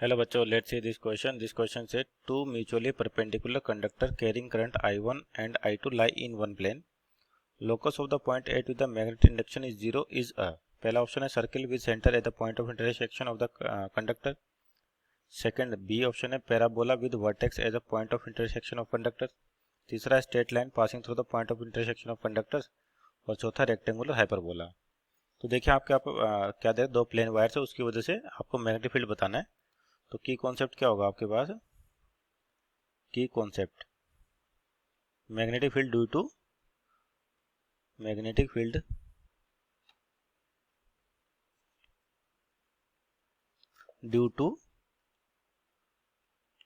Hello बच्चों, let's see this question. This question से two mutually perpendicular conductor carrying current I1 and I2 lie in one plane. Locus of the point A with the magnetic induction is 0 is a. पहला option है circle with centre at the point of intersection of the conductor. Second B option है parabola with vertex as a point of intersection of conductor. तीसरा straight line passing through the point of intersection of conductors. और चौथा rectangular hyperbola. तो देखिए आपके क्या दे दो plane wire से, उसकी वजह से आपको मैग्नेटिक फील्ड बताना है. तो की कॉन्सेप्ट क्या होगा आपके पास? की concept magnetic field due to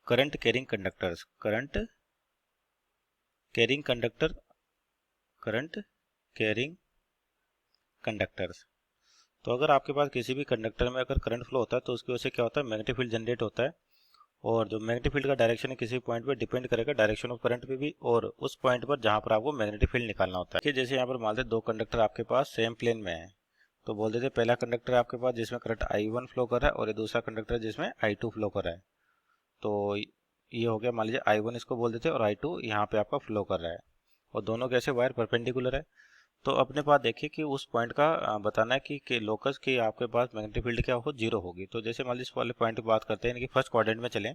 current carrying conductors. Current carrying conductors. तो अगर आपके पास किसी भी कंडक्टर में अगर करंट फ्लो होता है तो उसकी वजह से क्या होता है, मैग्नेटिक फील्ड जनरेट होता है. और जो मैग्नेटिक फील्ड का डायरेक्शन है किसी पॉइंट पर डिपेंड करेगा डायरेक्शन ऑफ करंट पे भी, और उस पॉइंट पर जहां पर आपको मैग्नेटिक फील्ड निकालना होता है. जैसे यहाँ पर मान लेते दो कंडक्टर आपके पास सेम प्लेन में है, तो बोल देते पहला कंडक्टर आपके पास जिसमें करंट I1 फ्लो कर रहा है और ये दूसरा कंडक्टर जिसमें I2 फ्लो कर रहा है. तो ये हो गया, मान लीजिए I1 इसको बोल देते और I2 यहाँ पे आपका फ्लो कर रहा है, और दोनों कैसे वायर परपेंडिकुलर है. तो अपने पास देखिए कि उस पॉइंट का बताना है कि लोकस की आपके पास मैग्नेटिक फील्ड क्या हो, जीरो होगी. तो जैसे मान लीजिए इस वाले पॉइंट की बात करते हैं कि फर्स्ट क्वाड्रेंट में चलें,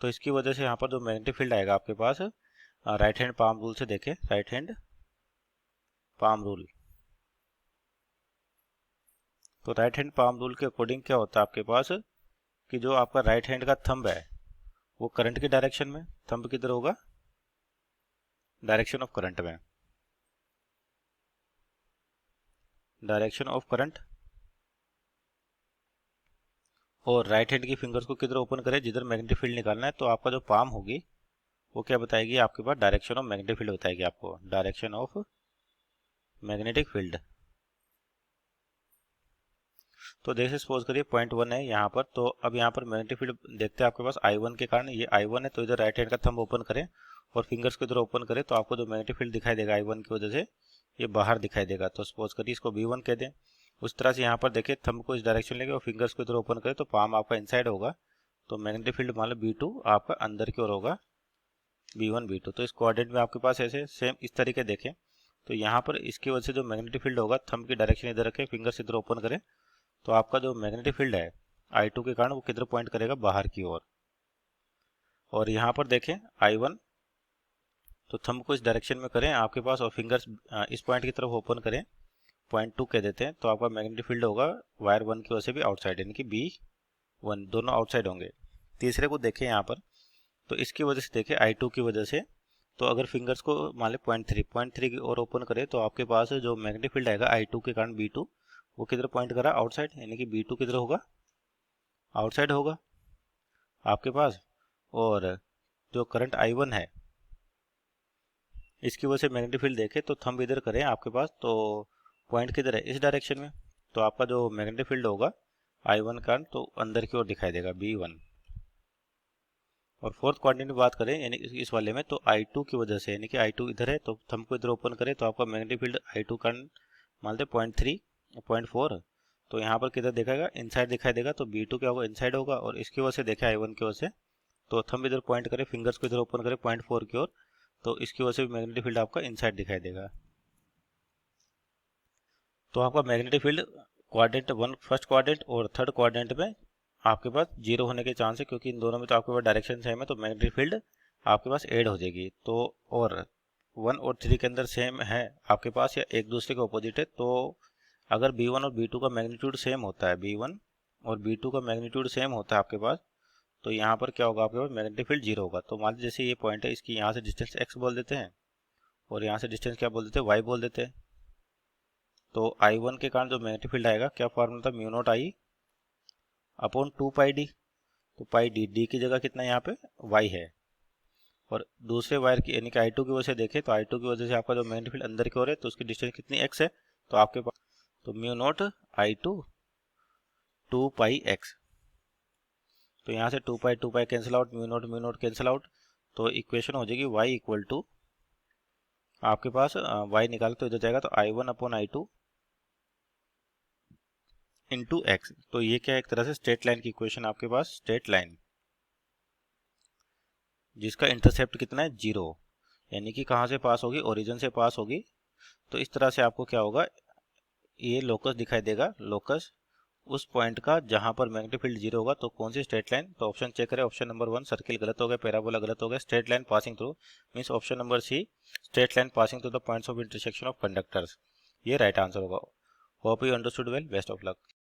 तो इसकी वजह से यहाँ पर जो मैग्नेटिक फील्ड आएगा आपके पास राइट हैंड पाम रूल से देखें. Right hand palm rule. तो राइट हैंड पाम रूल के अकॉर्डिंग क्या होता है आपके पास कि जो आपका राइट हैंड का थंब है वो करंट की डायरेक्शन में, थंब किधर होगा, डायरेक्शन ऑफ करंट में, डायरेक्शन ऑफ करंट. और राइट हैंड की फिंगर्स को किधर ओपन करें, जिधर मैग्नेटिक फील्ड निकालना है. तो आपका जो पाम होगी वो क्या बताएगी आपके पास, डायरेक्शन ऑफ मैग्नेटिक फील्ड बताएगी आपको, डायरेक्शन ऑफ मैग्नेटिक फील्ड. तो जैसे सपोज करिए पॉइंट 1 है यहाँ पर, तो अब यहाँ पर मैग्नेटिक फील्ड देखते हैं आपके पास I1 के कारण, ये I1 है, तो इधर राइट हैंड का थंब ओपन करें और फिंगर्स को इधर ओपन करें, तो आपको जो मैग्नेटिक फील्ड दिखाई देगा I1 की वजह से ये बाहर दिखाई देगा. तो सपोज करिए इसको B1 कह दें. उस तरह से यहाँ पर देखिए थंब को इस डायरेक्शन लेंगे और फिंगर्स को इधर ओपन करें, तो पाम आपका इनसाइड होगा. तो मैग्नेटिक फील्ड मान लो B2 आपका अंदर की ओर होगा, B1 B2. तो इस कोऑर्डिनेट में आपके पास ऐसे सेम इस तरीके देखें. तो यहाँ पर इसकी वजह से जो मैग्नेटिक फील्ड होगा, थंब की डायरेक्शन इधर रखें, फिंगर्स इधर ओपन करें, तो आपका जो मैग्नेटिक फील्ड है I2 के कारण वो किधर पॉइंट करेगा, बाहर की ओर. और यहाँ पर देखें I1, तो थंब को इस डायरेक्शन में करें आपके पास और फिंगर्स इस पॉइंट की तरफ ओपन करें, पॉइंट 2 कह देते हैं. तो आपका मैग्नेटिक फील्ड होगा वायर 1 की वजह से भी आउटसाइड, यानी कि B1, दोनों आउटसाइड होंगे. तीसरे को देखें यहाँ पर, तो इसकी वजह से देखें I2 की वजह से, तो अगर फिंगर्स को मान लें पॉइंट थ्री की ओर ओपन करें, तो आपके पास जो मैग्नेटिक फील्ड आएगा I2 के कारण B2, वो किधर पॉइंट कर रहा है, आउटसाइड, यानी कि B2 किधर होगा, आउटसाइड होगा आपके पास. और जो करंट I1 है इसकी वजह से मैग्नेटिक फील्ड देखें, तो थंब इधर करें आपके पास, तो पॉइंट किधर है, इस डायरेक्शन में. तो आपका जो मैग्नेटिक फील्ड होगा I1 का, तो अंदर की ओर दिखाई देगा B1. और फोर्थ क्वाड्रेंट में बात करें यानी इस वाले में, तो I2 की वजह से, यानी कि I2 इधर है, तो थंब को इधर ओपन करें, तो आपका मैग्नेटिक फील्ड I2 का मान लें 0.3 0.4. तो यहाँ पर किधर दिखाएगा, इनसाइड दिखाई देगा. तो B2 क्या होगा, इनसाइड होगा. और इसकी वजह से देखें I1 की वजह से, तो थंब इधर पॉइंट करें, फिंगर्स को इधर ओपन करें 0.4 की ओर, तो इसकी वजह से भी मैग्नेटिक फील्ड आपका इनसाइड दिखाई देगा. तो आपका magnetic field quadrant 1 first quadrant और थर्ड क्वाड्रेंट में आपके पास जीरो होने के चांस है, क्योंकि इन दोनों में तो आपके पास डायरेक्शन सेम है, तो मैग्नेटिक फील्ड आपके पास ऐड हो जाएगी. तो और 1 और 3 के अंदर सेम है आपके पास या एक दूसरे के अपोजिट है, तो अगर B1 और B2 का मैग्नीट्यूड सेम होता है, B1 और B2 का मैग्नीट्यूड सेम होता है आपके पास, तो यहाँ पर क्या होगा, आपके पास मैग्नेटिक फील्ड जीरो होगा. तो मान लीजिए जैसे ये पॉइंट है, इसकी यहाँ से डिस्टेंस x बोल देते हैं और यहाँ से डिस्टेंस क्या बोल देते हैं, y बोल देते हैं. तो I1 के कारण जो मैग्नेटिक फील्ड आएगा, क्या फॉर्मूला था, mu naught I upon 2 pi D. तो पाई डी की जगह कितना यहाँ पे y है. और दूसरे वायर की यानी कि I2 की वजह से देखें, तो I2 की वजह से आपका जो मैग्नेटिक फील्ड अंदर की ओर है, तो उसकी डिस्टेंस कितनी x है, तो आपके पास तो म्यू नॉट I2 2 पाई x. तो यहाँ से 2 pi cancel out, mu naught cancel out. तो इक्वेशन हो जाएगी y इक्वल टू आपके पास y निकाल तो इधर जाएगा, तो I1 upon I2 into x. तो ये क्या है, एक तरह से स्ट्रेट लाइन की इक्वेशन आपके पास, स्ट्रेट लाइन जिसका इंटरसेप्ट कितना है, 0, यानी कि कहाँ से पास होगी, ओरिजिन से पास होगी। तो इस तरह से आपको क्या होगा, ये लोकस दिखाई देगा, लोकस उस पॉइंट का जहां पर मैग्नेटिक फील्ड 0 होगा। तो कौन सी स्ट्रेट लाइन, तो ऑप्शन चेक करें, ऑप्शन नंबर 1 सर्किल गलत हो गया, पैराबोला गलत हो गया, straight line passing through means option number C straight line passing through the points of intersection of conductors, ये राइट आंसर होगा। Hope you understood well, best of luck.